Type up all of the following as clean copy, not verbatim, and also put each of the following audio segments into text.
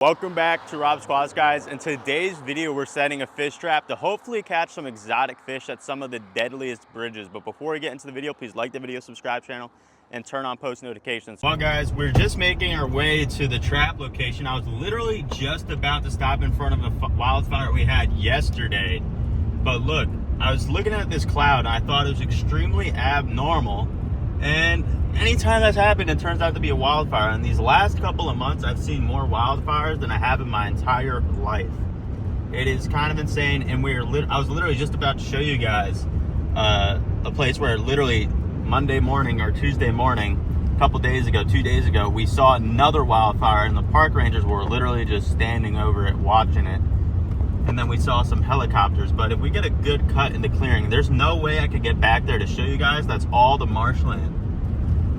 Welcome back to Rob's Aquatics, guys. In today's video, we're setting a fish trap to hopefully catch some exotic fish at some of the deadliest bridges. But before we get into the video, please like the video, subscribe channel, and turn on post notifications. Well, guys, we're just making our way to the trap location. I was literally just about to stop in front of a wildfire we had yesterday. But look, I was looking at this cloud and I thought it was extremely abnormal. And anytime that's happened, it turns out to be a wildfire. In these last couple of months, I've seen more wildfires than I have in my entire life. It is kind of insane. And I was literally just about to show you guys a place where literally Monday morning or Tuesday morning, a couple days ago, 2 days ago, we saw another wildfire and the park rangers were literally just standing over it, watching it. And then we saw some helicopters. But if we get a good cut in the clearing, there's no way I could get back there to show you guys. That's all the marshland.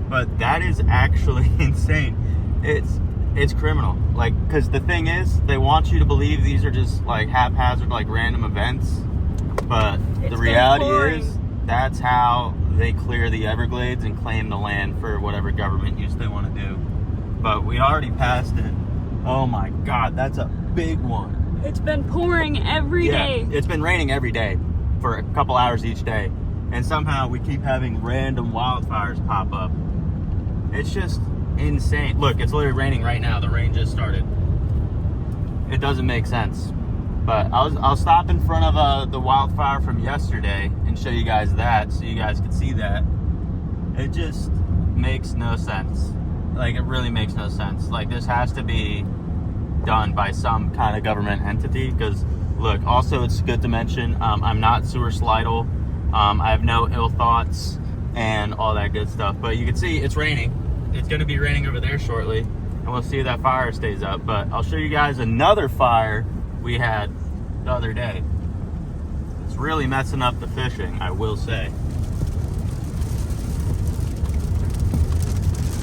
But that is actually insane. It's criminal. Like, because the thing is, they want you to believe these are just like haphazard, like random events. But the reality is, that's how they clear the Everglades and claim the land for whatever government use they want to do. But we already passed it. Oh my God, that's a big one. It's been pouring every day. It's been raining every day for a couple hours each day. And somehow we keep having random wildfires pop up. It's just insane. Look, it's literally raining right now. The rain just started. It doesn't make sense. But I'll stop in front of the wildfire from yesterday and show you guys that so you guys can see that. It just makes no sense. Like, it really makes no sense. Like, this has to be done by some kind of government entity, because look, also it's good to mention, I'm not suicidal. I have no ill thoughts and all that good stuff. But you can see it's raining. It's going to be raining over there shortly, and we'll see if that fire stays up. But I'll show you guys another fire we had the other day. It's really messing up the fishing, I will say.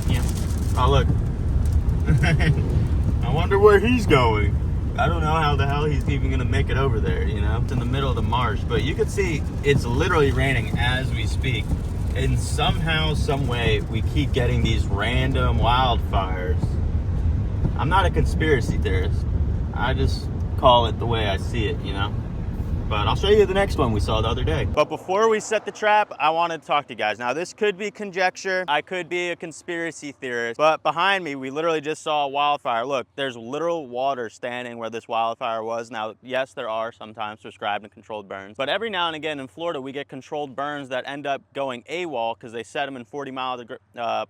Yeah. Oh, look. I wonder where he's going. I don't know how the hell he's even gonna make it over there, you know? It's in the middle of the marsh, but you can see it's literally raining as we speak. And somehow, some way, we keep getting these random wildfires. I'm not a conspiracy theorist. I just call it the way I see it, you know? But I'll show you the next one we saw the other day. But before we set the trap, I wanted to talk to you guys. Now, this could be conjecture. I could be a conspiracy theorist. But behind me, we literally just saw a wildfire. Look, there's literal water standing where this wildfire was. Now, yes, there are sometimes prescribed and controlled burns. But every now and again in Florida, we get controlled burns that end up going AWOL because they set them in 40 mile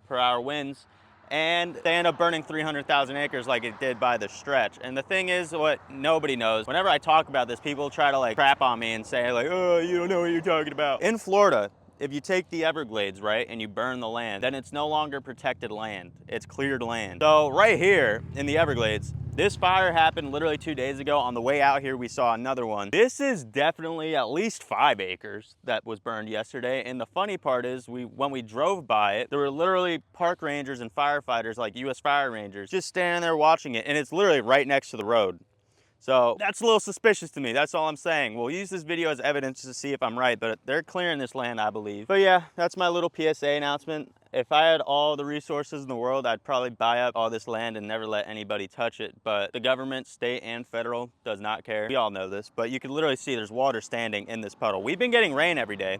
per hour winds. And they end up burning 300,000 acres like it did by the stretch. And the thing is, what nobody knows, whenever I talk about this, people try to like crap on me and say like, oh, you don't know what you're talking about. In Florida, if you take the Everglades, right, and you burn the land, then it's no longer protected land. It's cleared land. So right here in the Everglades, this fire happened literally 2 days ago. On the way out here, we saw another one. This is definitely at least 5 acres that was burned yesterday. And the funny part is, when we drove by it, there were literally park rangers and firefighters, like US Fire Rangers, just standing there watching it. And it's literally right next to the road. So that's a little suspicious to me. That's all I'm saying. We'll use this video as evidence to see if I'm right, but they're clearing this land, I believe. But yeah, that's my little PSA announcement. If I had all the resources in the world, I'd probably buy up all this land and never let anybody touch it. But the government, state and federal, does not care. We all know this, but you can literally see there's water standing in this puddle. We've been getting rain every day.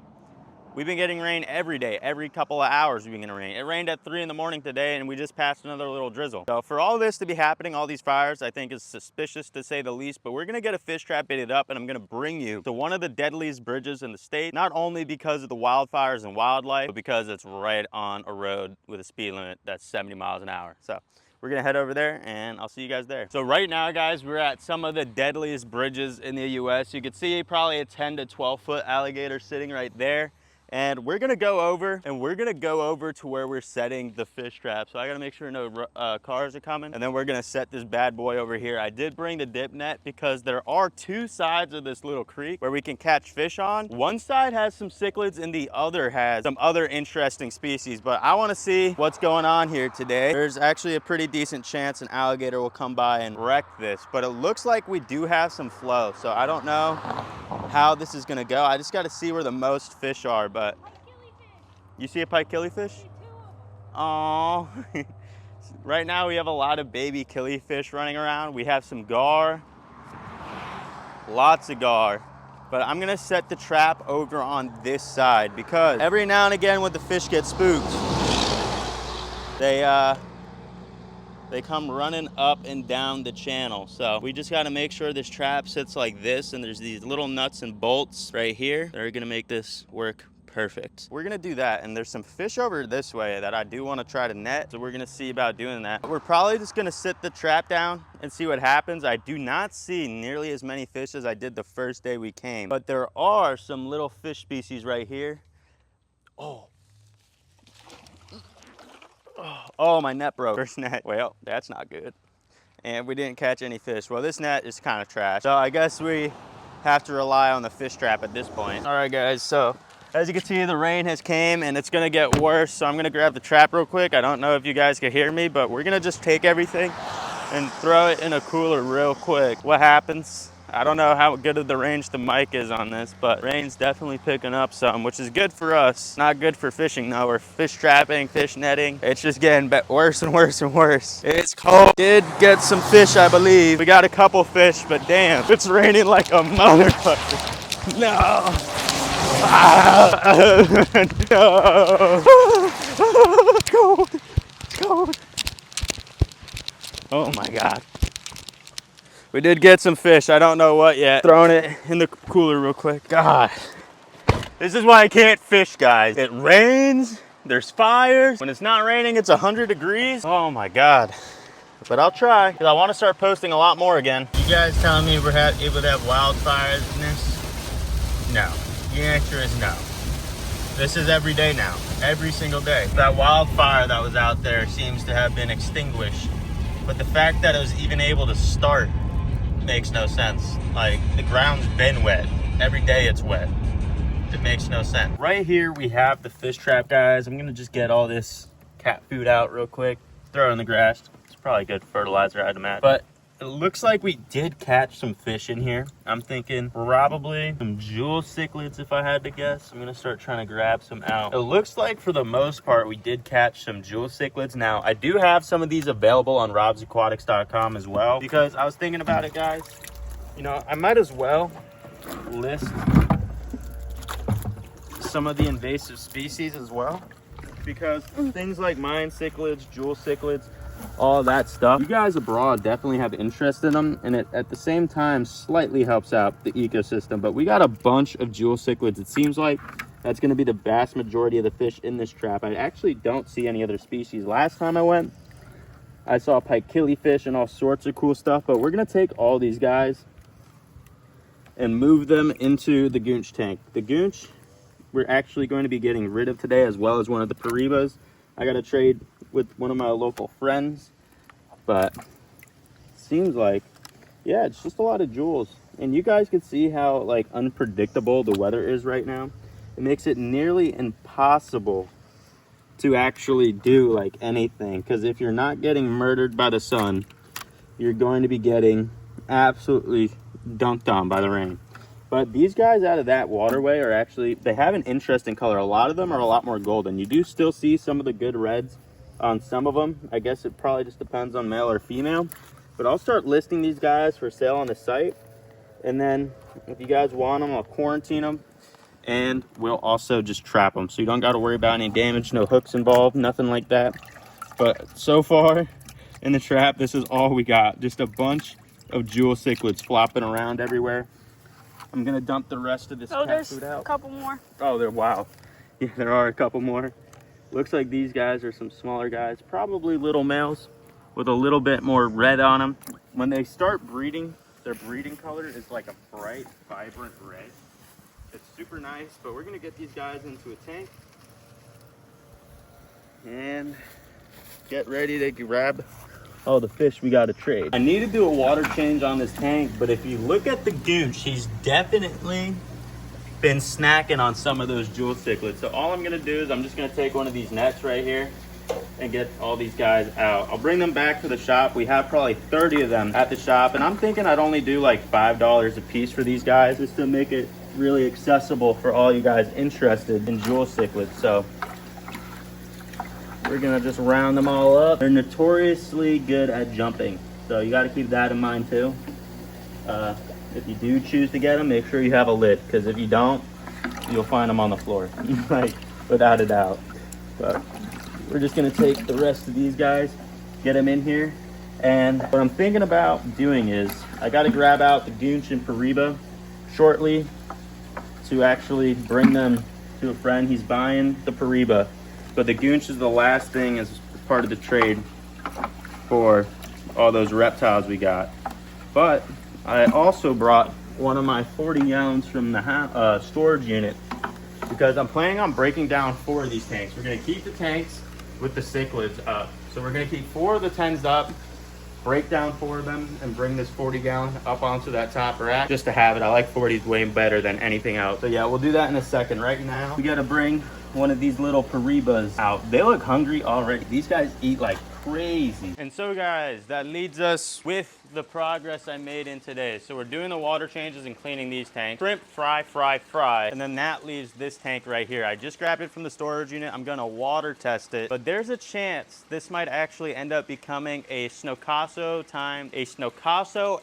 We've been getting rain every day. Every couple of hours we've been getting rain. It rained at 3 in the morning today and we just passed another little drizzle. So for all this to be happening, all these fires, I think is suspicious to say the least, but we're gonna get a fish trap baited up and I'm gonna bring you to one of the deadliest bridges in the state, not only because of the wildfires and wildlife, but because it's right on a road with a speed limit that's 70 miles an hour. So we're gonna head over there and I'll see you guys there. So right now, guys, we're at some of the deadliest bridges in the US. You can see probably a 10 to 12 foot alligator sitting right there. And we're gonna go over to where we're setting the fish trap. So I gotta make sure no cars are coming. And then we're gonna set this bad boy over here. I did bring the dip net because there are 2 sides of this little creek where we can catch fish on. One side has some cichlids and the other has some other interesting species. But I wanna see what's going on here today. There's actually a pretty decent chance an alligator will come by and wreck this. But it looks like we do have some flow. So I don't know how this is gonna go. I just gotta see where the most fish are. But you see a pike killifish? Oh, Right now we have a lot of baby killifish running around. We have some gar, lots of gar. But I'm gonna set the trap over on this side because every now and again when the fish get spooked, they come running up and down the channel. So we just gotta make sure this trap sits like this, and there's these little nuts and bolts right here that are gonna make this work perfect. We're gonna do that, and there's some fish over this way that I do wanna try to net, so we're gonna see about doing that. We're probably just gonna sit the trap down and see what happens. I do not see nearly as many fish as I did the first day we came, but there are some little fish species right here. Oh, my net broke. First net. Well, that's not good. And we didn't catch any fish. Well, this net is kind of trash. So I guess we have to rely on the fish trap at this point. All right, guys. So as you can see, the rain has came and it's gonna get worse. So I'm gonna grab the trap real quick. I don't know if you guys can hear me, but we're gonna just take everything and throw it in a cooler real quick. What happens? I don't know how good of the range the mic is on this, but rain's definitely picking up some, which is good for us. Not good for fishing though, or fish trapping, fish netting. It's just getting worse and worse and worse. It's cold. Did get some fish, I believe. We got a couple fish, but damn, it's raining like a motherfucker. No. No. It's cold. It's cold. Oh my God. We did get some fish. I don't know what yet. Throwing it in the cooler real quick. God, this is why I can't fish, guys. It rains, there's fires. When it's not raining, it's 100 degrees. Oh my God. But I'll try, because I want to start posting a lot more again. You guys telling me we're able to have wildfires in this? No. The answer is no. This is every day now. Every single day. That wildfire that was out there seems to have been extinguished. But the fact that it was even able to start makes no sense. Like, the ground's been wet. Every day it's wet. It makes no sense. Right here we have the fish trap, guys. I'm gonna just get all this cat food out real quick. Throw it in the grass. It's probably good fertilizer, I'd imagine. But it looks like we did catch some fish in here. I'm thinking probably some Jewel Cichlids if I had to guess. I'm gonna start trying to grab some out. It looks like for the most part we did catch some Jewel Cichlids. Now I do have some of these available on robsaquatics.com as well, because I was thinking about it, guys. You know, I might as well list some of the invasive species as well, because things like mine cichlids, Jewel Cichlids, all that stuff, you guys abroad definitely have interest in them, and it at the same time slightly helps out the ecosystem. But we got a bunch of Jewel Cichlids. It seems like that's going to be the vast majority of the fish in this trap. I actually don't see any other species. Last time I went, I saw pike killifish and all sorts of cool stuff, but we're going to take all these guys and move them into the goonch tank. The goonch we're actually going to be getting rid of today, as well as one of the paribas. I got to trade with one of my local friends, but seems like, yeah, it's just a lot of jewels. And you guys can see how like unpredictable the weather is right now. It makes it nearly impossible to actually do like anything, because if you're not getting murdered by the sun, you're going to be getting absolutely dunked on by the rain. But these guys out of that waterway are actually, they have an interesting color. A lot of them are a lot more golden. You do still see some of the good reds on some of them. I guess it probably just depends on male or female. But I'll start listing these guys for sale on the site. And then if you guys want them, I'll quarantine them. And we'll also just trap them. So you don't got to worry about any damage, no hooks involved, nothing like that. But so far in the trap, this is all we got. Just a bunch of Jewel Cichlids flopping around everywhere. I'm gonna dump the rest of this cat food out. A couple more. Oh, wow. Yeah, there are a couple more. Looks like these guys are some smaller guys, probably little males with a little bit more red on them. When they start breeding, their breeding color is like a bright, vibrant red. It's super nice, but we're gonna get these guys into a tank and get ready to grab all the fish we got to trade. I need to do a water change on this tank, but if you look at the goonch, he's definitely been snacking on some of those Jewel Cichlids. So all I'm gonna do is I'm just gonna take one of these nets right here and get all these guys out. I'll bring them back to the shop. We have probably 30 of them at the shop, and I'm thinking I'd only do like $5 a piece for these guys, just to make it really accessible for all you guys interested in Jewel Cichlids. So We're gonna just round them all up. They're notoriously good at jumping, so you gotta keep that in mind too. If you do choose to get them, make sure you have a lid, because if you don't, you'll find them on the floor, like without a doubt. But we're just gonna take the rest of these guys, get them in here. And what I'm thinking about doing is, I gotta grab out the goonch and pariba shortly to actually bring them to a friend. He's buying the pariba, but the goonch is the last thing as part of the trade for all those reptiles we got. But I also brought one of my 40 gallons from the storage unit, because I'm planning on breaking down 4 of these tanks. We're gonna keep the tanks with the cichlids up. So we're gonna keep 4 of the 10s up, break down 4 of them, and bring this 40 gallon up onto that top rack just to have it. I like 40s way better than anything else. So yeah, we'll do that in a second. Right now, we gotta bring one of these little paribas out. They look hungry already. These guys eat like crazy. And so guys, that leads us with the progress I made in today. So we're doing the water changes and cleaning these tanks. Shrimp, fry. And then that leaves this tank right here. I just grabbed it from the storage unit. I'm gonna water test it, but there's a chance this might actually end up becoming a Snocasso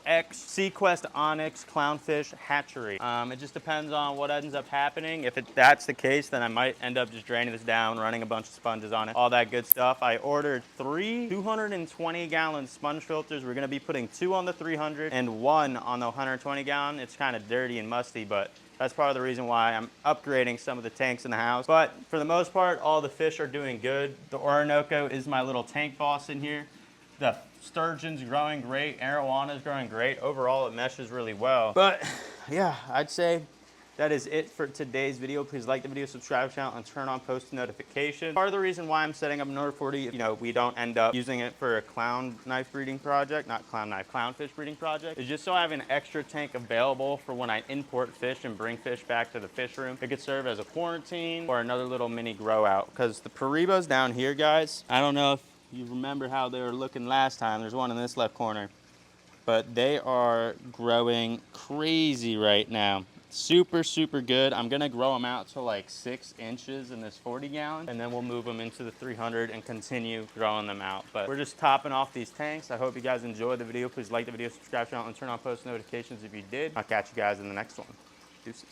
X Sequest Onyx clownfish hatchery. It just depends on what ends up happening. If that's the case, then I might end up just draining this down, running a bunch of sponges on it, all that good stuff. I ordered 3 220 gallon sponge filters. We're gonna be putting 2 on the 300 and 1 on the 120 gallon. It's kind of dirty and musty, but that's part of the reason why I'm upgrading some of the tanks in the house. But for the most part, all the fish are doing good. The Orinoco is my little tank boss in here. The sturgeon's growing great. Arowana's growing great. Overall, it meshes really well. But yeah, I'd say that is it for today's video. Please like the video, subscribe to the channel, and turn on post notifications. Part of the reason why I'm setting up another 40, we don't end up using it for a clownfish breeding project, is just so I have an extra tank available for when I import fish and bring fish back to the fish room. It could serve as a quarantine or another little mini grow out. Because the paribas down here, guys, I don't know if you remember how they were looking last time. There's one in this left corner. But they are growing crazy right now. Super good. I'm gonna grow them out to like 6 inches in this 40 gallon, and then we'll move them into the 300 and continue growing them out. But we're just topping off these tanks. I hope you guys enjoyed the video. Please like the video, subscribe to the channel, and turn on post notifications if you did. I'll catch you guys in the next one. Deuces.